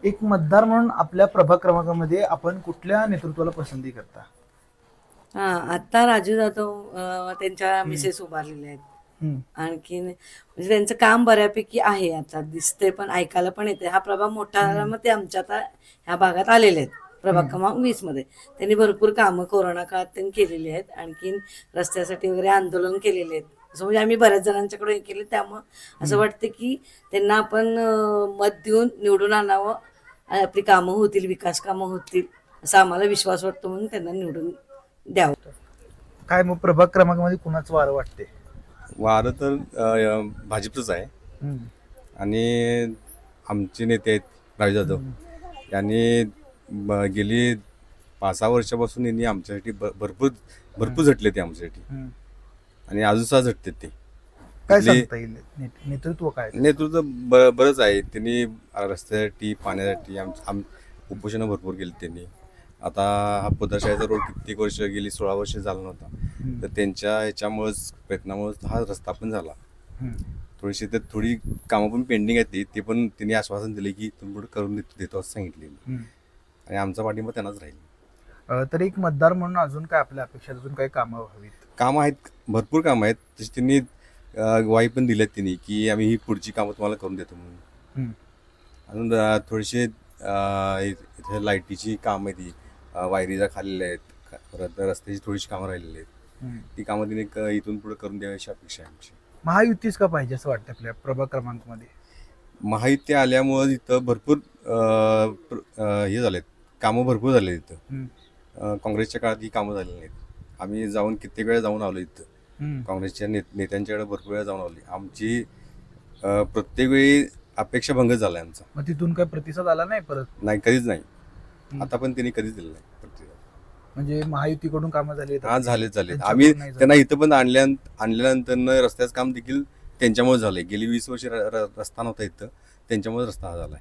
एक मतदार म्हणून आपल्या प्रभाग क्रमांकामध्ये आपण कुठल्या नेतृत्वाला पसंती करता? आता राजू जाधव त्यांच्या मिसेस उभारलेल्या आहेत. हम्म, आणखीन म्हणजे त्यांचं काम बऱ्यापैकी आहे, आता दिसते पण ऐकायला पण येते. हा प्रभाग मोठा झाल्यामुळे ते आमच्या आता ह्या भागात आलेले आहेत. प्रभाग क्रमांक 20 मध्ये त्यांनी भरपूर कामं कोरोना काळात त्यांनी केलेली आहेत. आणखीन रस्त्यासाठी वगैरे आंदोलन केलेले आहेत. असं म्हणजे आम्ही बऱ्याच जणांच्याकडे हे केले, त्यामुळं असं वाटतं की त्यांना आपण मत देऊन निवडून आणावं आणि आपली कामं होतील, विकास कामं होतील असा आम्हाला विश्वास वाटतो, म्हणून त्यांना निवडून द्यावं. काय मग प्रभाग क्रमांकामध्ये कुणाचं वारं वाटते? वारं तर भाजपचंच आहे. हम्म, आणि आमचे नेते आहेत राजू जाधव यांनी गेली 5-6 वर्षापासून यांनी आमच्यासाठी भरपूर भरपूर झटले ते आमच्यासाठी. हम्म. आणि अजून सुद्धा झटतात ते. काय इथले सांगता येईल नेतृत्व काय? नेतृत्व बरंच आहे. त्यांनी रस्त्यासाठी, पाण्यासाठी उपोषणं भरपूर केली त्यांनी. आता हा पुतळशाहीचा रोड कित्येक वर्ष गेली 16 वर्ष झाला नव्हता. तर त्यांच्या ह्याच्यामुळेच प्रयत्नामुळेच हा रस्ता पण झाला. थोडीशी तर थोडी कामं पण पेंडिंग आहेत. ते पण त्यांनी आश्वासन दिले की तुम्ही पुढे करून देतो असं सांगितलेलं. आणि आमचा पाठिंबा त्यांनाच राहील. तर एक मतदार म्हणून अजून काय आपल्या अपेक्षा, अजून काही कामं हवीत? कामं आहेत, भरपूर कामं आहेत. तशी त्यांनी ग्वाही पण दिल्यात त्यांनी की आम्ही ही पुढची कामं तुम्हाला करून देतो म्हणून. अजून थोडीशी इथे लाईटीची कामं आहेत, ती वायरीचा खाल्लेल्या आहेत. परत रस्त्याची थोडीशी कामं राहिलेली आहेत. ती कामं त्यांनी इथून पुढे करून द्यावी अशी अपेक्षा आहे आमची. महायुतीच का पाहिजे असं वाटतं आपल्या प्रभाग क्रमांकामध्ये? महायुती आल्यामुळं इथं भरपूर हे झालेत, कामं भरपूर झाले इथं. काँग्रेसच्या काळात ही कामं झालेली नाहीत. आम्ही जाऊन कित्येक वेळा जाऊन आलो इथं. काँग्रेसच्या नेत्यांच्याकडे भरपूर वेळा जाऊन आलो. आमची प्रत्येक वेळी अपेक्षा भंग झाला आहे आमचा. मग तिथून काय प्रतिसाद आला नाही परत? नाही, कधीच नाही. आता पण त्यांनी कधीच दिलं नाही प्रतिसाद. म्हणजे महायुतीकडून कामं झाली? हा, झालेत. आम्ही त्यांना इथं पण आणल्यानंतर रस्त्याचं काम देखील त्यांच्यामुळे झालंय. गेली 20 वर्ष रस्ता नव्हता इथं, त्यांच्यामुळे रस्ता हा झालाय.